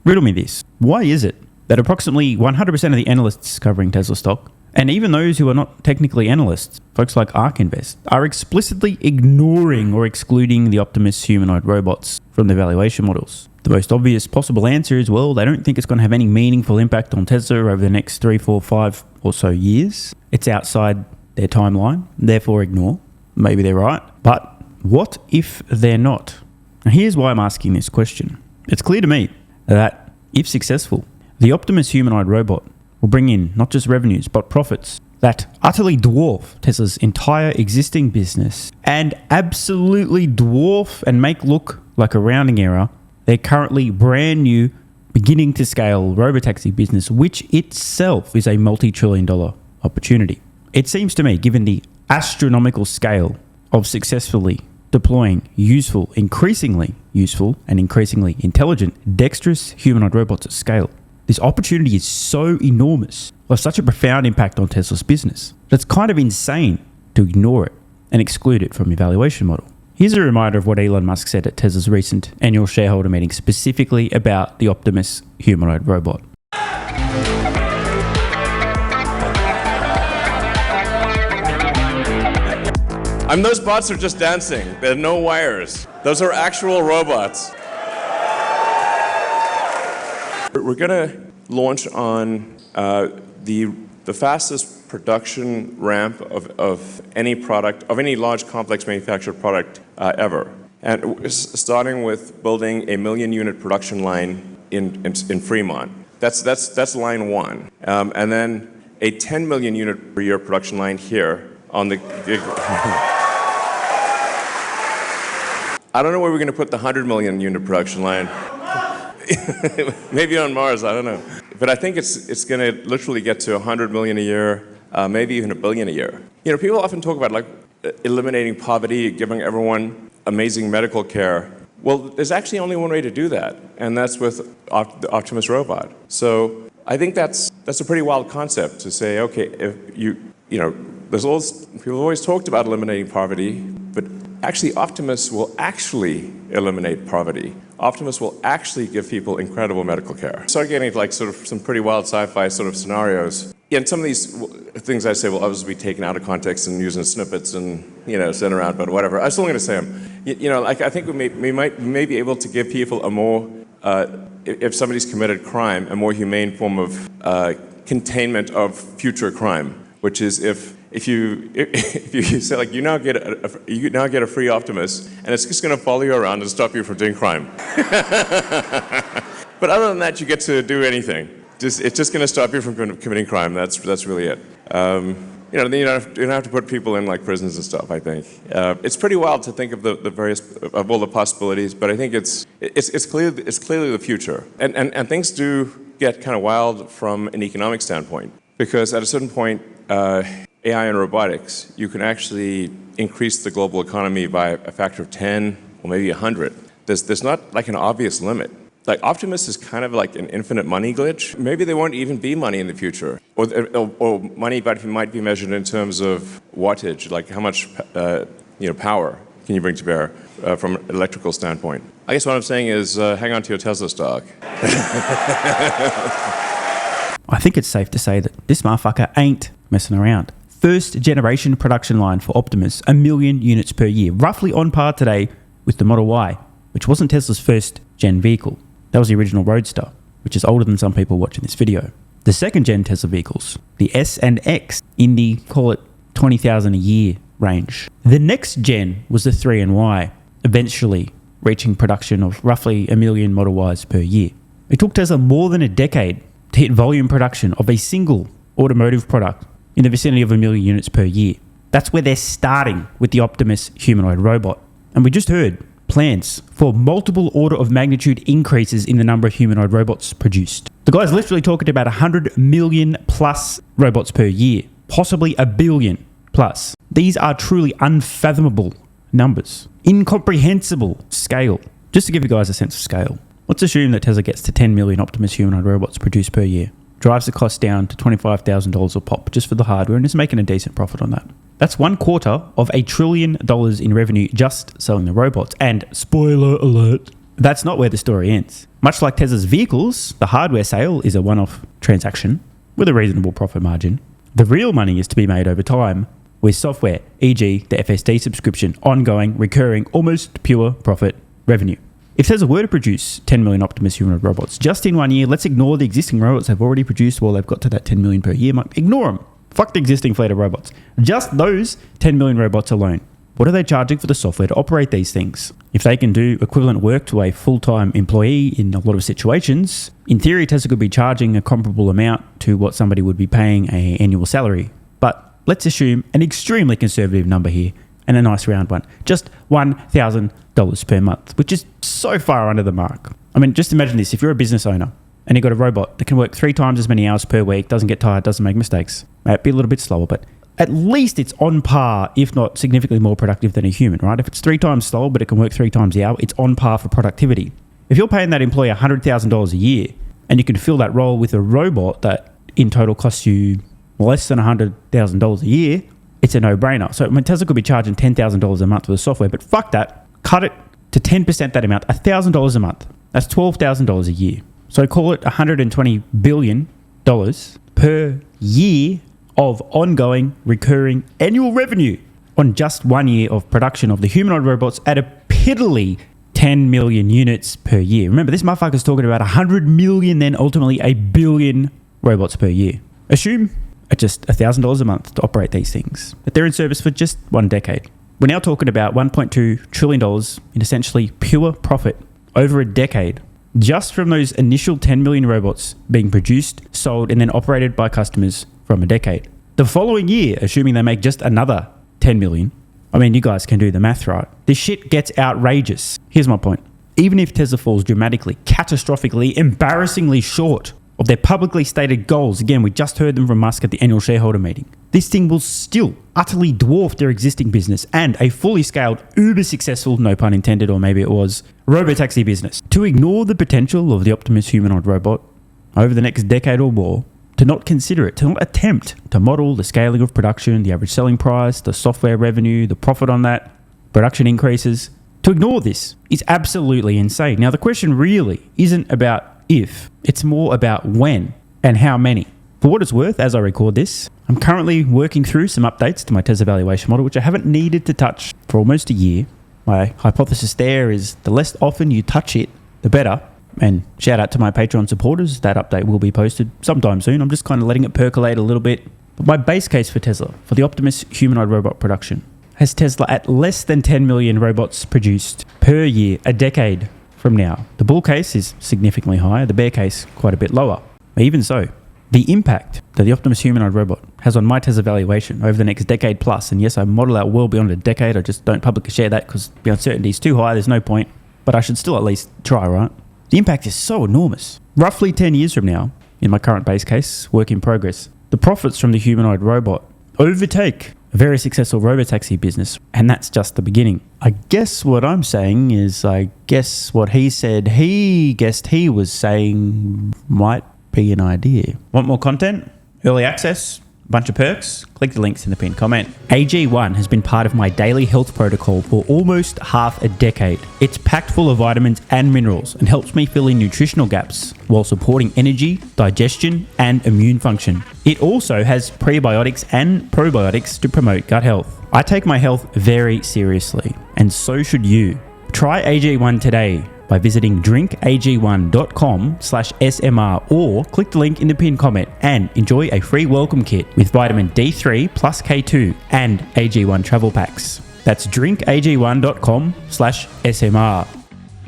Riddle me this. Why is it that approximately 100% of the analysts covering Tesla stock, and even those who are not technically analysts, folks like ARK Invest, are explicitly ignoring or excluding the Optimus humanoid robots from their valuation models? The most obvious possible answer is, well, they don't think it's going to have any meaningful impact on Tesla over the next 3, 4, 5 or so years. It's outside their timeline, therefore ignore. Maybe they're right. But what if they're not? Now, here's why I'm asking this question. It's clear to me that, if successful, the Optimus humanoid robot will bring in not just revenues, but profits that utterly dwarf Tesla's entire existing business and absolutely dwarf and make look like a rounding error their currently brand new, beginning to scale Robotaxi business, which itself is a multi-trillion-dollar opportunity. It seems to me, given the astronomical scale of successfully deploying useful, increasingly useful and increasingly intelligent, dexterous humanoid robots at scale, this opportunity is so enormous, will have such a profound impact on Tesla's business, that it's kind of insane to ignore it and exclude it from your valuation model. Here's a reminder of what Elon Musk said at Tesla's recent annual shareholder meeting, specifically about the Optimus humanoid robot. Those bots are just dancing. There are no wires. Those are actual robots. We're going to launch on the fastest production ramp of any product, of any large complex manufactured product ever. And starting with building a 1 million unit production line in Fremont. That's line one. And then a 10 million unit per year production line here on the... I don't know where we're going to put the 100 million unit production line. Maybe on Mars, I don't know. But I think it's going to literally get to 100 million a year, maybe even 1 billion a year. You know, people often talk about like eliminating poverty, giving everyone amazing medical care. Well, there's actually only one way to do that, and that's with the Optimus robot. So I think that's a pretty wild concept to say, okay, if you know, people always talked about eliminating poverty, but actually Optimus will actually eliminate poverty. Optimus will actually give people incredible medical care. Start getting like sort of some pretty wild sci-fi sort of scenarios. Yeah, and some of these things I say will obviously be taken out of context and used in snippets and, you know, sent around, but whatever. I'm still going to say them. You know, like I think we may be able to give people a more, if somebody's committed crime, a more humane form of containment of future crime, which is if you say like you now get a free Optimus and it's just going to follow you around and stop you from doing crime. But other than that, you get to do anything. It's just going to stop you from committing crime. That's really it. You know, then you don't have to put people in like prisons and stuff. I think it's pretty wild to think of the various of all the possibilities, but I think it's clearly the future. And things do get kind of wild from an economic standpoint, because at a certain point, AI and robotics, you can actually increase the global economy by a factor of 10 or maybe 100. There's not like an obvious limit. Like Optimus is kind of like an infinite money glitch. Maybe there won't even be money in the future, or money might be measured in terms of wattage, like how much power can you bring to bear from an electrical standpoint. I guess what I'm saying is hang on to your Tesla stock. I think it's safe to say that this motherfucker ain't messing around. First generation production line for Optimus, 1 million units per year, roughly on par today with the Model Y, which wasn't Tesla's first gen vehicle. That was the original Roadster, which is older than some people watching this video. The second gen Tesla vehicles, the S and X, in the, call it 20,000 a year range. The next gen was the 3 and Y, eventually reaching production of roughly 1 million Model Ys per year. It took Tesla more than a decade to hit volume production of a single automotive product in the vicinity of 1 million units per year. That's where they're starting with the Optimus humanoid robot. And we just heard plans for multiple order of magnitude increases in the number of humanoid robots produced. The guy's literally talking about 100 million plus robots per year, possibly 1 billion plus. These are truly unfathomable numbers, incomprehensible scale. Just to give you guys a sense of scale, let's assume that Tesla gets to 10 million Optimus humanoid robots produced per year, drives the cost down to $25,000 a pop just for the hardware, and is making a decent profit on that. That's $250 billion in revenue just selling the robots. And spoiler alert, that's not where the story ends. Much like Tesla's vehicles, the hardware sale is a one-off transaction with a reasonable profit margin. The real money is to be made over time with software, e.g. the FSD subscription, ongoing, recurring, almost pure profit revenue. If Tesla were to produce 10 million Optimus humanoid robots just in 1 year, let's ignore the existing robots they've already produced while they've got to that 10 million per year mark. Ignore them. Fuck the existing fleet of robots. Just those 10 million robots alone. What are they charging for the software to operate these things? If they can do equivalent work to a full-time employee in a lot of situations, in theory, Tesla could be charging a comparable amount to what somebody would be paying an annual salary. But let's assume an extremely conservative number here and a nice round one. Just $1,000 per month, which is so far under the mark. I mean, just imagine this. If you're a business owner and you've got a robot that can work 3 times as many hours per week, doesn't get tired, doesn't make mistakes, might be a little bit slower, but at least it's on par, if not significantly more productive than a human, right? If it's 3 times slower, but it can work 3 times the hour, it's on par for productivity. If you're paying that employee $100,000 a year and you can fill that role with a robot that in total costs you less than $100,000 a year, it's a no-brainer. So Tesla could be charging $10,000 a month for the software, but fuck that. Cut it to 10% that amount, $1,000 a month. That's $12,000 a year. So call it $120 billion per year of ongoing, recurring annual revenue on just 1 year of production of the humanoid robots at a piddly 10 million units per year. Remember, this motherfucker's talking about 100 million, then ultimately a billion robots per year. Assume at just $1,000 a month to operate these things, but they're in service for just 1 decade. We're now talking about $1.2 trillion in essentially pure profit over a decade, just from those initial 10 million robots being produced, sold, and then operated by customers from a decade. The following year, assuming they make just another 10 million, I mean, you guys can do the math, right? This shit gets outrageous. Here's my point. Even if Tesla falls dramatically, catastrophically, embarrassingly short of their publicly stated goals, again, we just heard them from Musk at the annual shareholder meeting, this thing will still utterly dwarf their existing business and a fully scaled, uber successful, no pun intended, or maybe it was, Robotaxi business. To ignore the potential of the Optimus humanoid robot over the next decade or more, to not consider it, to not attempt to model the scaling of production, the average selling price, the software revenue, the profit on that, production increases, to ignore this is absolutely insane. Now, the question really isn't about if, it's more about when and how many. For what it's worth, as I record this, I'm currently working through some updates to my Tesla valuation model, which I haven't needed to touch for almost a year. My hypothesis there is the less often you touch it, the better. And shout out to my Patreon supporters, that update will be posted sometime soon. I'm just kind of letting it percolate a little bit. But my base case for Tesla, for the Optimus humanoid robot production, has Tesla at less than 10 million robots produced per year, a decade from now. The bull case is significantly higher, the bear case quite a bit lower. But even so, the impact that the Optimus humanoid robot has on my Tesla valuation over the next decade plus, and yes, I model out well beyond a decade, I just don't publicly share that because the uncertainty is too high, there's no point, but I should still at least try, right? The impact is so enormous. Roughly 10 years from now, in my current base case, work in progress, the profits from the humanoid robot overtake a very successful robotaxi business, and that's just the beginning. I guess what I'm saying is, I guess what he said he guessed he was saying might be an idea. Want more content? Early access? Bunch of perks? Click the links in the pinned comment. AG1 has been part of my daily health protocol for almost half a decade. It's packed full of vitamins and minerals and helps me fill in nutritional gaps while supporting energy, digestion, and immune function. It also has prebiotics and probiotics to promote gut health. I take my health very seriously, and so should you. Try AG1 today by visiting drinkag1.com/SMR or click the link in the pinned comment and enjoy a free welcome kit with vitamin D3 plus K2 and AG1 travel packs. That's drinkag1.com/SMR.